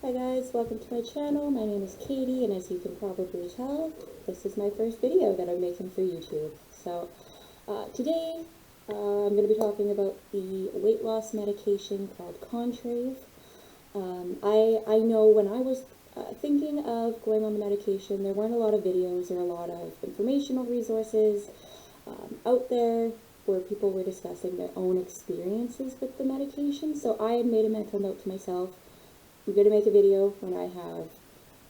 Hi guys, welcome to my channel. My name is Katie, and as you can probably tell, this is my first video that I'm making for YouTube. So today I'm going to be talking about the weight loss medication called Contrave. I know when I was thinking of going on the medication, there weren't a lot of videos or a lot of informational resources out there where people were discussing their own experiences with the medication. So I had made a mental note to myself, I'm going to make a video when I have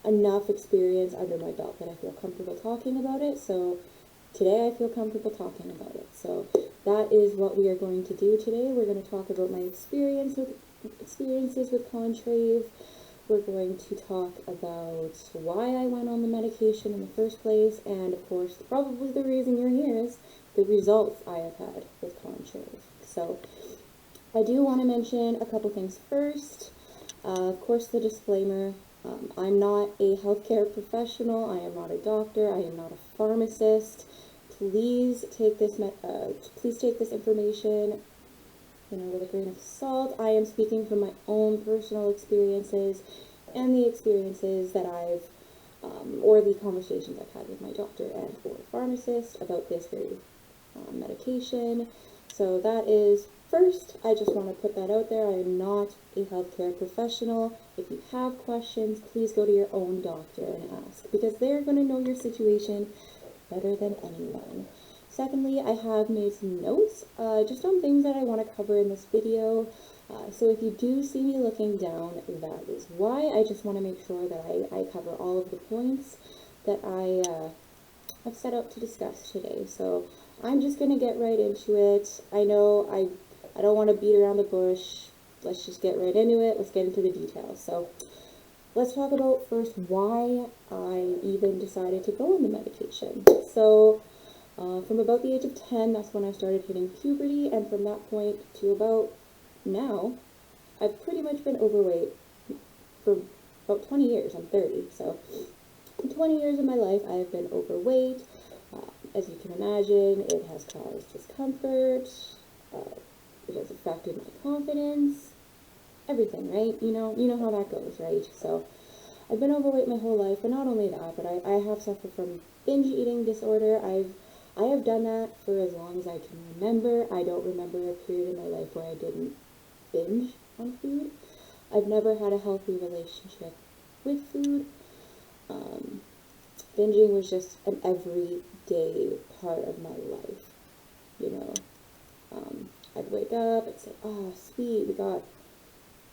enough experience under my belt that I feel comfortable talking about it. So today I feel comfortable talking about it. So that is what we are going to do today. We're going to talk about my experiences with Contrave. We're going to talk about why I went on the medication in the first place, and of course, probably the reason you're here is the results I have had with Contrave. So I do want to mention a couple things first. Of course, the disclaimer, I'm not a healthcare professional, I am not a doctor, I am not a pharmacist. Please take this information, with a grain of salt. I am speaking from my own personal experiences and the experiences that I've, or the conversations I've had with my doctor and or pharmacist about this very medication. So that is, first, I just want to put that out there. I am not a healthcare professional. If you have questions, please go to your own doctor and ask, because they're going to know your situation better than anyone. Secondly, I have made some notes just on things that I want to cover in this video. So if you do see me looking down, that is why. I just want to make sure that I cover all of the points that I've set out to discuss today. So I'm just going to get right into it. I know I don't want to beat around the bush. Let's just get right into it. Let's get into the details. So let's talk about first why I even decided to go on the medication. So from about the age of 10, that's when I started hitting puberty, and from that point to about now, I've pretty much been overweight for about 20 years. I'm 30, so in 20 years of my life, I have been overweight. As you can imagine, it has caused discomfort, it has affected my confidence, everything, right? You know how that goes, right? So I've been overweight my whole life, but not only that, but I have suffered from binge eating disorder. I have done that for as long as I can remember. I don't remember a period in my life where I didn't binge on food. I've never had a healthy relationship with food. Binging was just an everyday part of my life, I'd wake up, I'd say, oh, sweet, we got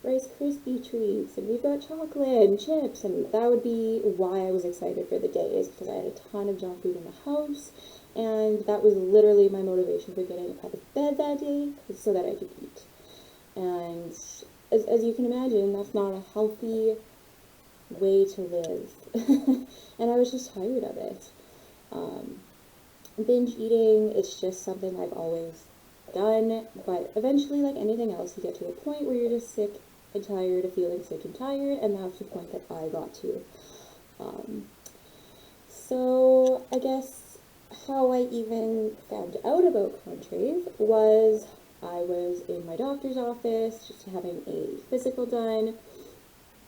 Rice Krispie treats, and we've got chocolate and chips, and that would be why I was excited for the day, is because I had a ton of junk food in the house, and that was literally my motivation for getting out of bed that day, so that I could eat. And as you can imagine, that's not a healthy way to live, and I was just tired of it. Binge eating, it's just something I've always done, but eventually, like anything else, you get to a point where you're just sick and tired of feeling sick and tired, and that's the point that I got to. So I guess how I even found out about Contrave was I was in my doctor's office just having a physical done,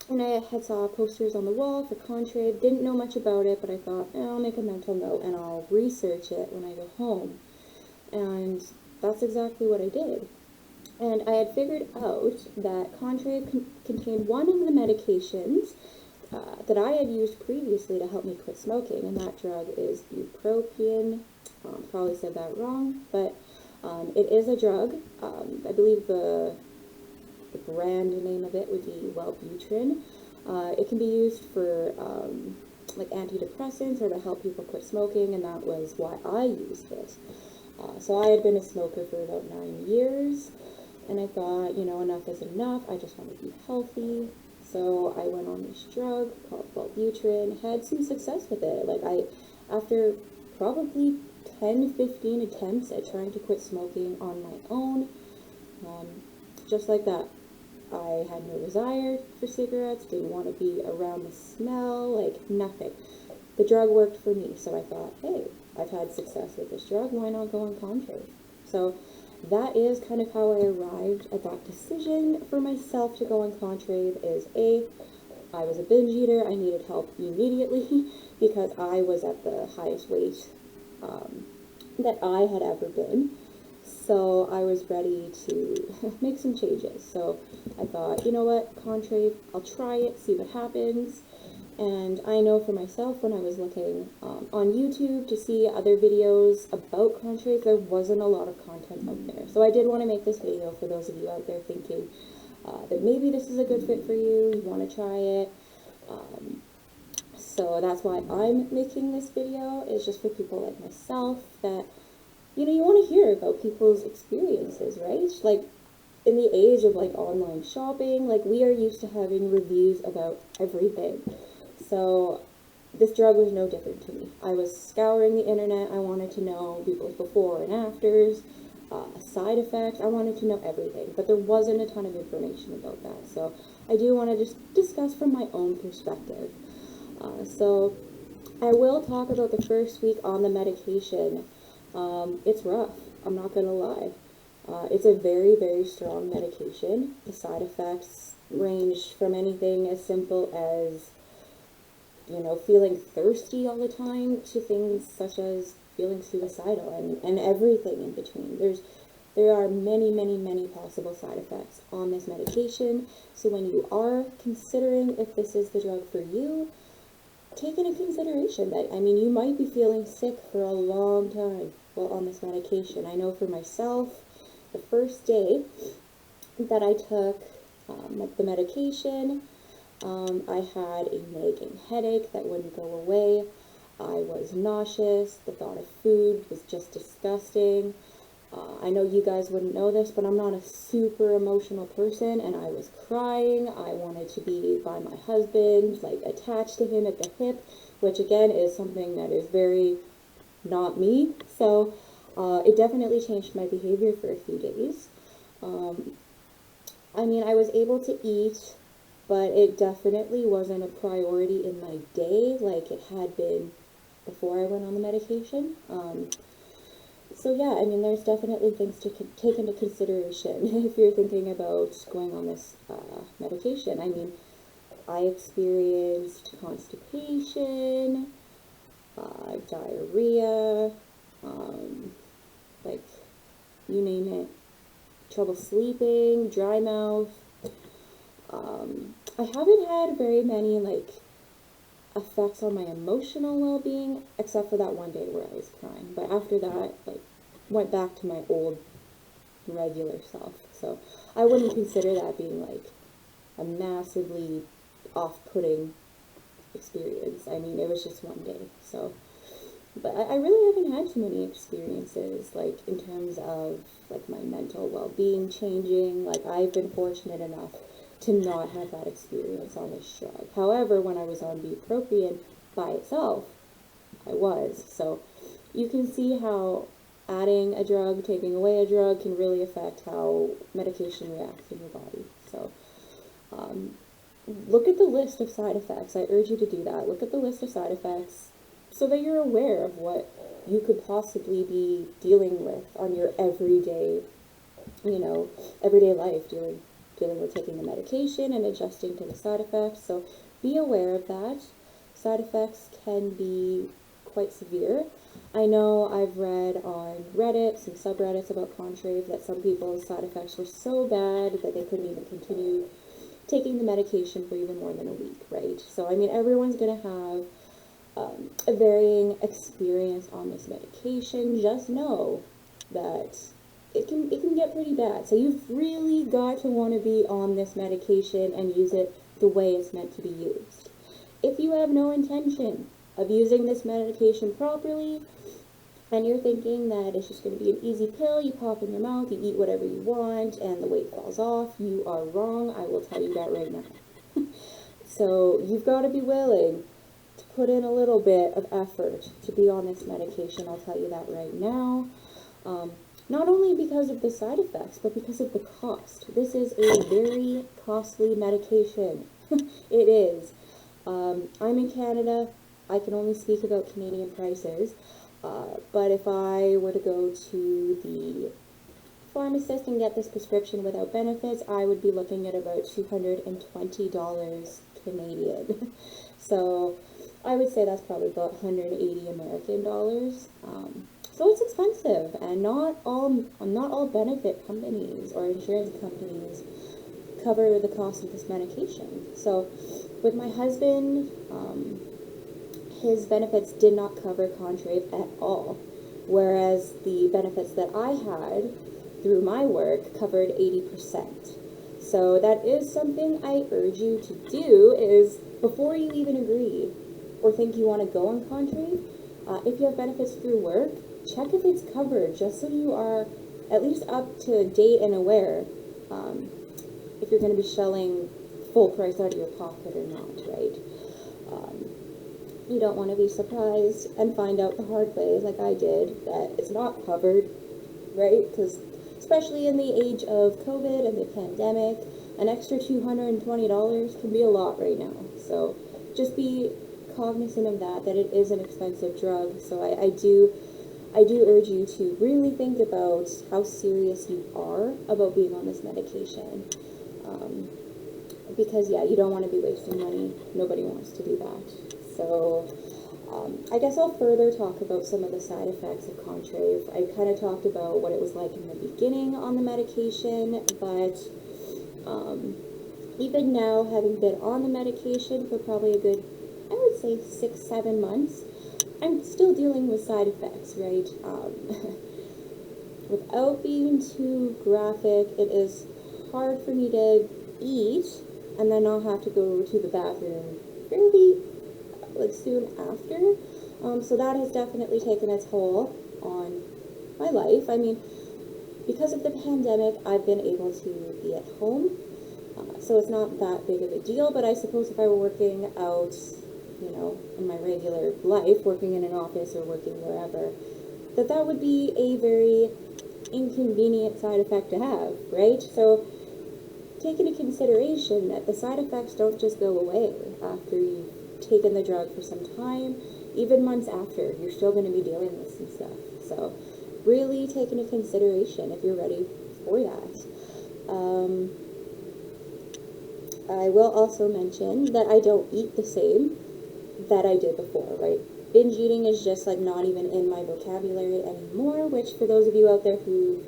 and I had saw posters on the wall for Contrave. Didn't know much about it, but I thought, I'll make a mental note and I'll research it when I go home. And that's exactly what I did. And I had figured out that Contrave contained one of the medications that I had used previously to help me quit smoking, and that drug is bupropion. Probably said that wrong, but it is a drug. I believe the brand name of it would be Wellbutrin. It can be used for like antidepressants or to help people quit smoking, and that was why I used it. So I had been a smoker for about 9 years, and I thought, enough is enough. I just want to be healthy. So I went on this drug called Wellbutrin, had some success with it. After probably 10, 15 attempts at trying to quit smoking on my own, just like that, I had no desire for cigarettes, didn't want to be around the smell, nothing. The drug worked for me, so I thought, hey, I've had success with this drug, why not go on Contrave? So that is kind of how I arrived at that decision for myself to go on Contrave. Is I was a binge eater. I needed help immediately because I was at the highest weight that I had ever been. So I was ready to make some changes. So I thought, you know what, Contrave, I'll try it, see what happens. And I know for myself, when I was looking on YouTube to see other videos about Contrave, there wasn't a lot of content out there. So I did want to make this video for those of you out there thinking that maybe this is a good fit for you, you want to try it. So that's why I'm making this video, is just for people like myself that, you know, you want to hear about people's experiences, right? Like, in the age of like online shopping, like we are used to having reviews about everything. So this drug was no different to me. I was scouring the internet. I wanted to know people's before and afters, side effects. I wanted to know everything, but there wasn't a ton of information about that. So I do want to just discuss from my own perspective. So I will talk about the first week on the medication. It's rough, I'm not gonna lie. It's a very, very strong medication. The side effects range from anything as simple as, you know, feeling thirsty all the time to things such as feeling suicidal and everything in between. There are many, many, many possible side effects on this medication. So when you are considering if this is the drug for you, take into consideration that, I mean, you might be feeling sick for a long time while on this medication. I know for myself, the first day that I took the medication, I had a nagging headache that wouldn't go away. I was nauseous. The thought of food was just disgusting. I know you guys wouldn't know this, but I'm not a super emotional person, and I was crying. I wanted to be by my husband, like attached to him at the hip, which again is something that is very not me. So it definitely changed my behavior for a few days. I mean, I was able to eat, but it definitely wasn't a priority in my day like it had been before I went on the medication. So yeah, I mean, there's definitely things to take into consideration if you're thinking about going on this medication. I mean, I experienced constipation, diarrhea, like, you name it, trouble sleeping, dry mouth. I haven't had very many, like, effects on my emotional well-being, except for that one day where I was crying. But after that, like, went back to my old regular self. So I wouldn't consider that being, like, a massively off-putting experience. I mean, it was just one day. So, but I really haven't had too many experiences, like, in terms of, like, my mental well-being changing. Like, I've been fortunate enough to not have that experience on this drug. However, when I was on bupropion by itself, I was. So you can see how adding a drug, taking away a drug can really affect how medication reacts in your body. So look at the list of side effects. I urge you to do that. Look at the list of side effects so that you're aware of what you could possibly be dealing with on your everyday, you know, everyday life, dealing with taking the medication and adjusting to the side effects. So be aware of that. Side effects can be quite severe. I know I've read on Reddit, some subreddits about Contrave, that some people's side effects were so bad that they couldn't even continue taking the medication for even more than a week, right? So, I mean, everyone's going to have a varying experience on this medication. Just know that it can get pretty bad. So you've really got to want to be on this medication and use it the way it's meant to be used. If you have no intention of using this medication properly, and you're thinking that it's just going to be an easy pill, you pop in your mouth, you eat whatever you want, and the weight falls off, you are wrong. I will tell you that right now. So you've got to be willing to put in a little bit of effort to be on this medication. I'll tell you that right now. Not only because of the side effects, but because of the cost. This is a very costly medication. It is. I'm in Canada. I can only speak about Canadian prices. But if I were to go to the pharmacist and get this prescription without benefits, I would be looking at about $220 Canadian. So I would say that's probably about 180 American dollars. So it's expensive, and not all benefit companies or insurance companies cover the cost of this medication. So with my husband, his benefits did not cover Contrave at all, whereas the benefits that I had through my work covered 80%. So that is something I urge you to do, is before you even agree or think you want to go on Contrave, if you have benefits through work, check if it's covered, just so you are at least up to date and aware if you're going to be shelling full price out of your pocket or not, right? You don't want to be surprised and find out the hard way, like I did, that it's not covered, right? Because especially in the age of COVID and the pandemic, an extra $220 can be a lot right now. So just be cognizant of that it is an expensive drug. So I do urge you to really think about how serious you are about being on this medication. Because yeah, you don't want to be wasting money. Nobody wants to do that. So I guess I'll further talk about some of the side effects of Contrave. I kind of talked about what it was like in the beginning on the medication, but even now, having been on the medication for probably a good, I would say 6-7 months, I'm still dealing with side effects, right? Without being too graphic, it is hard for me to eat and then I'll have to go to the bathroom fairly soon after. So that has definitely taken its toll on my life. I mean, because of the pandemic, I've been able to be at home, so it's not that big of a deal, but I suppose if I were working out, in my regular life, working in an office or working wherever, that would be a very inconvenient side effect to have, right? So take into consideration that the side effects don't just go away after you've taken the drug for some time. Even months after, you're still going to be dealing with some stuff. So really take into consideration if you're ready for that. I will also mention that I don't eat the same that I did before, right? Binge eating is just not even in my vocabulary anymore, which for those of you out there who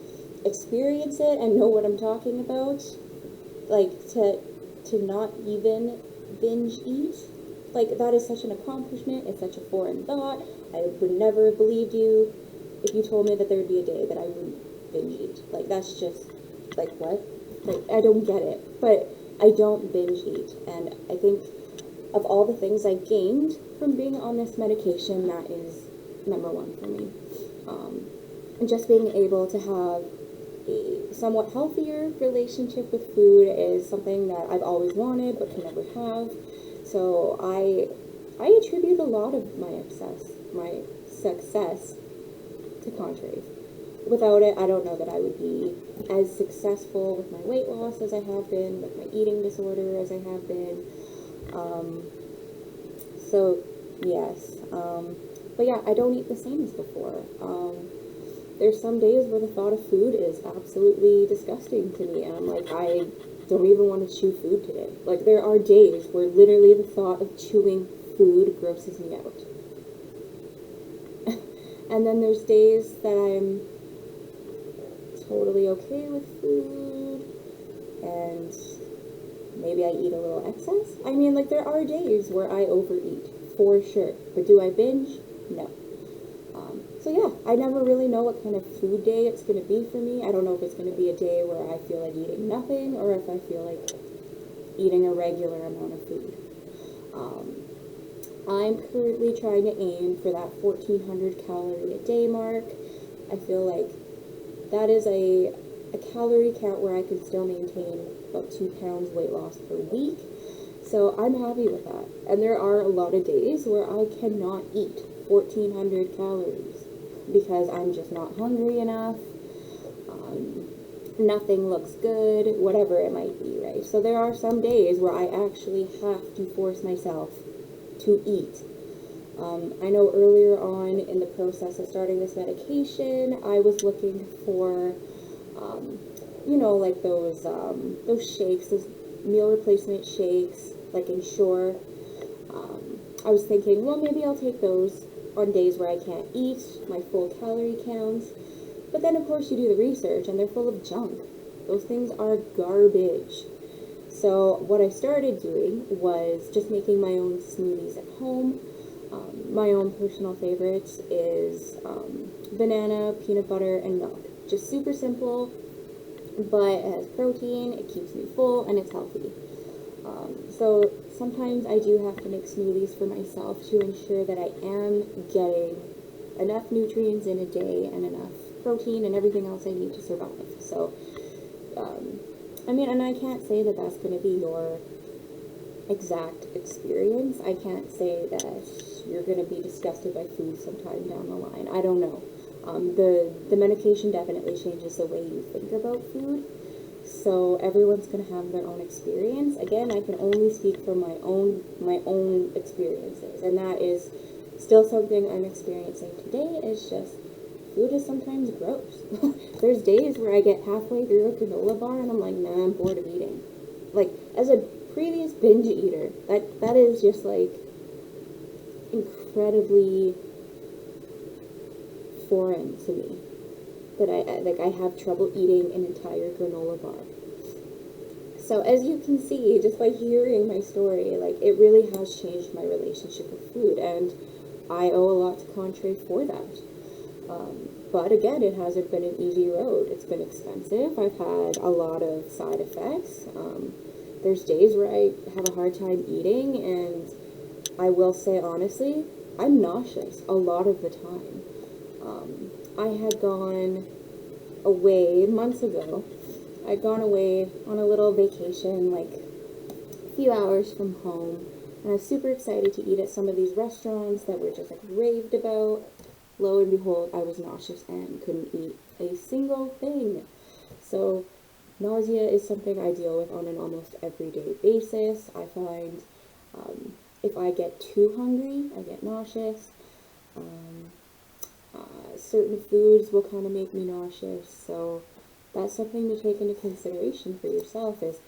experience it and know what I'm talking about, to not even binge eat, that is such an accomplishment. It's such a foreign thought. I would never have believed you if you told me that there would be a day that I wouldn't binge eat. That's just, what? I don't get it. But I don't binge eat. And I think of all the things I gained from being on this medication, that is number one for me. And just being able to have a somewhat healthier relationship with food is something that I've always wanted but can never have. So I attribute a lot of my success to Contrave. Without it, I don't know that I would be as successful with my weight loss as I have been, with my eating disorder as I have been. So yes, but yeah, I don't eat the same as before. There's some days where the thought of food is absolutely disgusting to me, and I'm I don't even want to chew food today. There are days where literally the thought of chewing food grosses me out. And then there's days that I'm totally okay with food, and maybe I eat a little excess. I mean, there are days where I overeat, for sure. But do I binge? No. So yeah, I never really know what kind of food day it's going to be for me. I don't know if it's going to be a day where I feel like eating nothing, or if I feel like eating a regular amount of food. I'm currently trying to aim for that 1,400 calorie a day mark. I feel like that is a calorie count where I can still maintain about 2 pounds weight loss per week. So I'm happy with that. And there are a lot of days where I cannot eat 1,400 calories because I'm just not hungry enough. Nothing looks good, whatever it might be, right? So there are some days where I actually have to force myself to eat. I know earlier on in the process of starting this medication, I was looking for, those shakes, those meal replacement shakes, like Ensure. I was thinking, well, maybe I'll take those on days where I can't eat my full calorie counts. But then, of course, you do the research, and they're full of junk. Those things are garbage. So what I started doing was just making my own smoothies at home. My own personal favorites is banana, peanut butter, and milk. Just super simple, but it has protein, it keeps me full, and it's healthy. So sometimes I do have to make smoothies for myself to ensure that I am getting enough nutrients in a day and enough protein and everything else I need to survive. So, I mean, and I can't say that that's going to be your exact experience. I can't say that you're going to be disgusted by food sometime down the line. I don't know. The medication definitely changes the way you think about food. So everyone's going to have their own experience. Again, I can only speak from my own experiences, and that is still something I'm experiencing today. Is just food is sometimes gross. There's days where I get halfway through a granola bar and I'm like, nah, I'm bored of eating. Like, as a previous binge eater, that is just like incredibly foreign to me. That I have trouble eating an entire granola bar. So as you can see, just by hearing my story, like, it really has changed my relationship with food, and I owe a lot to Contrave for that. But again, it hasn't been an easy road. It's been expensive. I've had a lot of side effects. There's days where I have a hard time eating, and I will say honestly, I'm nauseous a lot of the time. I had gone away months ago. I'd gone away on a little vacation, like a few hours from home, and I was super excited to eat at some of these restaurants that were just like raved about. Lo and behold, I was nauseous and couldn't eat a single thing. So nausea is something I deal with on an almost everyday basis. I find if I get too hungry, I get nauseous. Certain foods will kind of make me nauseous, so that's something to take into consideration for yourself. Is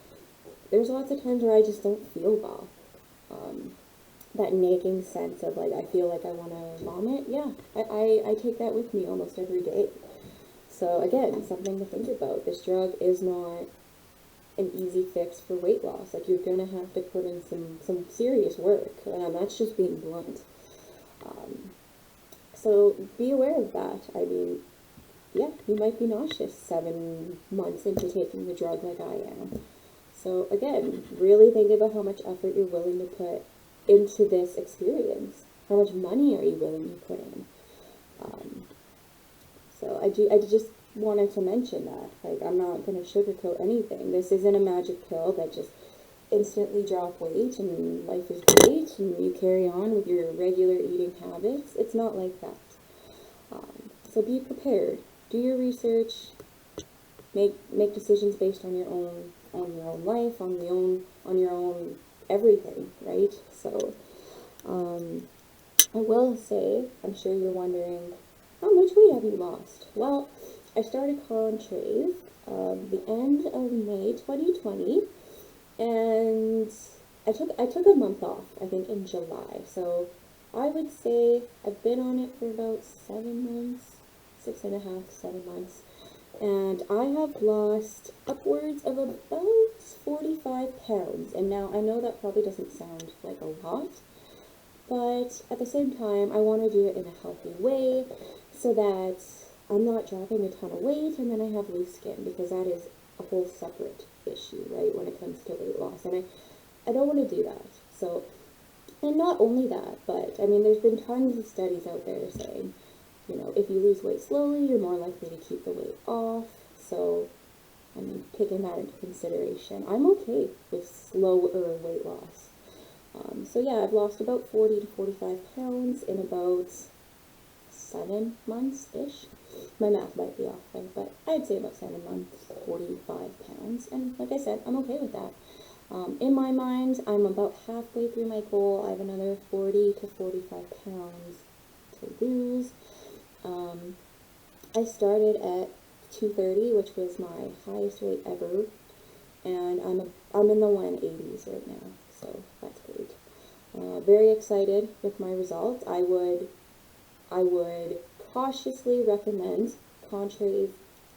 there's lots of times where I just don't feel well. That nagging sense of like, I feel like I want to vomit, yeah, I take that with me almost every day. So again, something to think about. This drug is not an easy fix for weight loss. Like, you're going to have to put in some serious work, and that's just being blunt. So be aware of that. I mean, yeah, you might be nauseous 7 months into taking the drug like I am. So again, really think about how much effort you're willing to put into this experience. How much money are you willing to put in? So I just wanted to mention that. Like, I'm not going to sugarcoat anything. This isn't a magic pill that just instantly drop weight and life is great and you carry on with your regular eating habits. It's not like that. So be prepared. Do your research. Make decisions based on your own life, on your own everything, right? So I will say, I'm sure you're wondering, how much weight have you lost? Well, I started Contrave the end of May 2020, and I took a month off, I think in July. So I would say I've been on it for about 7 months, 6.5, 7 months. And I have lost upwards of about 45 pounds. And now I know that probably doesn't sound like a lot, but at the same time, I want to do it in a healthy way so that I'm not dropping a ton of weight and then I have loose skin, because that is a whole separate issue, right, when it comes to weight loss. And I don't want to do that. So, and not only that, but I mean, there's been tons of studies out there saying, you know, if you lose weight slowly, you're more likely to keep the weight off. So, I mean, taking that into consideration, I'm okay with slower weight loss. So yeah, I've lost about 40 to 45 pounds in about 7 months-ish. My math might be off there, but I'd say about 7 months, 45 pounds. And like I said, I'm okay with that. In my mind, I'm about halfway through my goal. I have another 40 to 45 pounds to lose. I started at 230, which was my highest weight ever, and I'm in the 180s right now, so that's great. Very excited with my results. I would cautiously recommend Contrave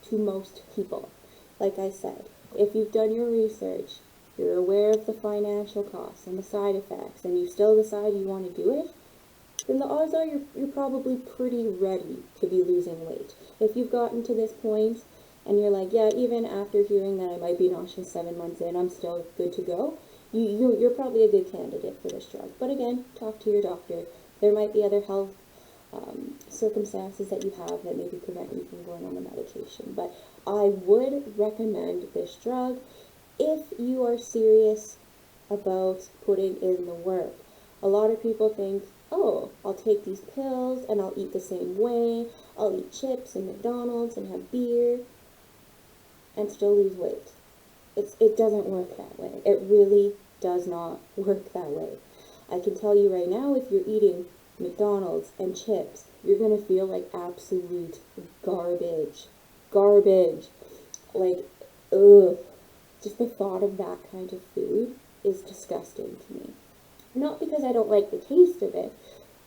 to most people. Like I said, if you've done your research, you're aware of the financial costs and the side effects, and you still decide you want to do it, then the odds are you're probably pretty ready to be losing weight. If you've gotten to this point and you're like, yeah, even after hearing that I might be nauseous 7 months in, I'm still good to go, you're probably a good candidate for this drug. But again, talk to your doctor. There might be other health circumstances that you have that maybe prevent you from going on the medication. But I would recommend this drug if you are serious about putting in the work. A lot of people think, oh, I'll take these pills and I'll eat the same way. I'll eat chips and McDonald's and have beer and still lose weight. It doesn't work that way. It really does not work that way. I can tell you right now, if you're eating McDonald's and chips, you're going to feel like absolute garbage. Garbage. Like, ugh. Just the thought of that kind of food is disgusting to me. Not because I don't like the taste of it,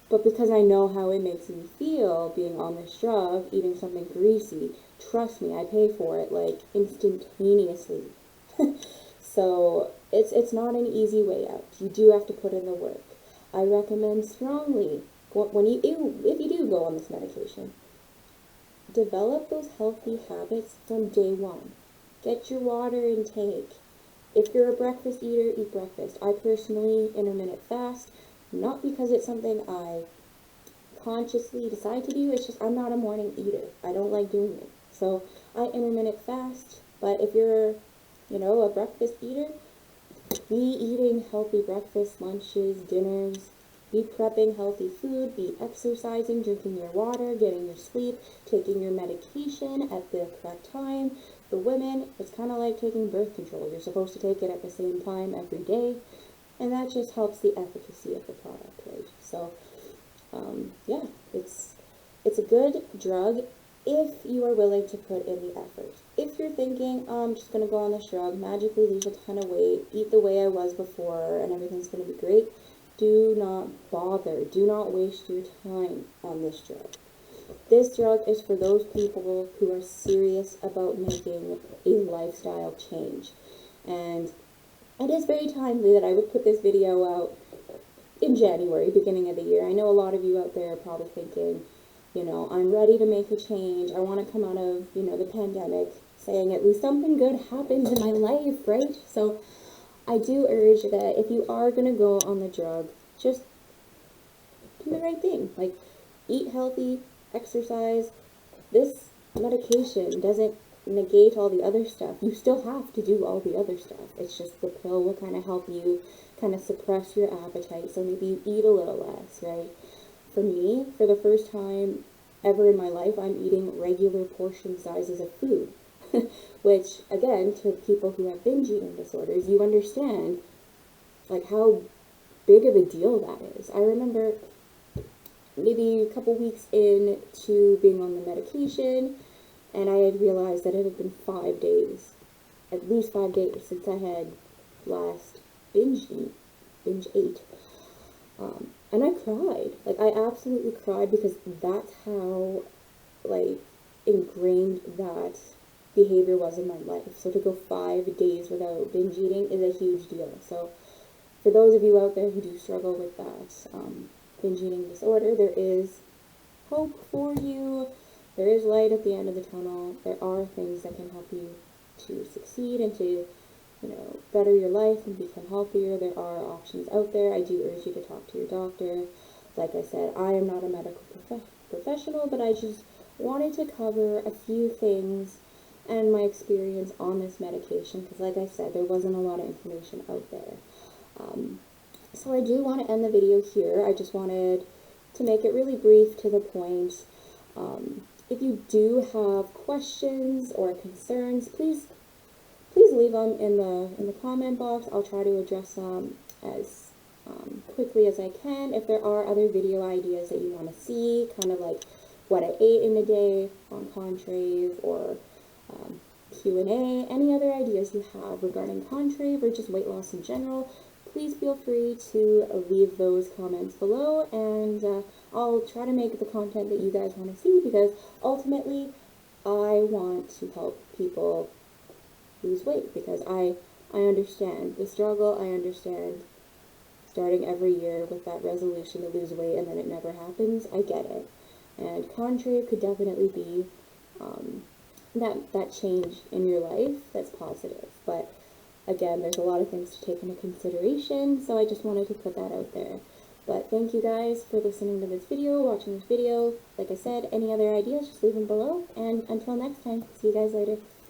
but because I know how it makes me feel being on this drug, eating something greasy. Trust me, I pay for it, like, instantaneously. So, it's not an easy way out. You do have to put in the work. I recommend strongly, if you do go on this medication, develop those healthy habits from day one. Get your water intake. If you're a breakfast eater, eat breakfast. I personally intermittent fast, not because it's something I consciously decide to do, it's just I'm not a morning eater. I don't like doing it. So I intermittent fast, but if you're, a breakfast eater, be eating healthy breakfast, lunches, dinners, be prepping healthy food, be exercising, drinking your water, getting your sleep, taking your medication at the correct time. For women, it's kind of like taking birth control. You're supposed to take it at the same time every day, and that just helps the efficacy of the product, right? So, yeah, it's a good drug if you are willing to put in the effort. If you're thinking, oh, I'm just going to go on this drug, magically lose a ton of weight, eat the way I was before, and everything's going to be great, do not bother. Do not waste your time on this drug. This drug is for those people who are serious about making a lifestyle change. And it is very timely that I would put this video out in January, beginning of the year. I know a lot of you out there are probably thinking, I'm ready to make a change. I want to come out of, the pandemic saying at least something good happens in my life, right? So I do urge that if you are going to go on the drug, just do the right thing. Like, eat healthy, exercise. This medication doesn't negate all the other stuff. You still have to do all the other stuff. It's just the pill will kind of help you kind of suppress your appetite, so maybe you eat a little less, right? For me, for the first time ever in my life, I'm eating regular portion sizes of food. Which, again, to people who have binge eating disorders, you understand, like, how big of a deal that is. I remember maybe a couple weeks into being on the medication, and I had realized that it had been 5 days, at least 5 days, since I had last binge ate. And I cried. Like, I absolutely cried because that's how, like, ingrained that behavior was in my life. So to go 5 days without binge eating is a huge deal. So for those of you out there who do struggle with that binge eating disorder, there is hope for you. There is light at the end of the tunnel. There are things that can help you to succeed and to, better your life and become healthier. There are options out there. I do urge you to talk to your doctor. Like I said, I am not a medical professional, but I just wanted to cover a few things and my experience on this medication, because like I said, there wasn't a lot of information out there. So I do want to end the video here. I just wanted to make it really brief, to the point. If you do have questions or concerns, please leave them in the comment box. I'll try to address them as quickly as I can. If there are other video ideas that you want to see, kind of like what I ate in a day on Contrave, or Q&A, any other ideas you have regarding Contrave or just weight loss in general, please feel free to leave those comments below, and I'll try to make the content that you guys want to see, because ultimately I want to help people lose weight, because I understand the struggle. I understand starting every year with that resolution to lose weight and then it never happens. I get it. And Contrave could definitely be that change in your life that's positive. But again, there's a lot of things to take into consideration, so I just wanted to put that out there. But thank you guys for listening to this video, watching this video. Like I said, any other ideas, just leave them below. And until next time, see you guys later.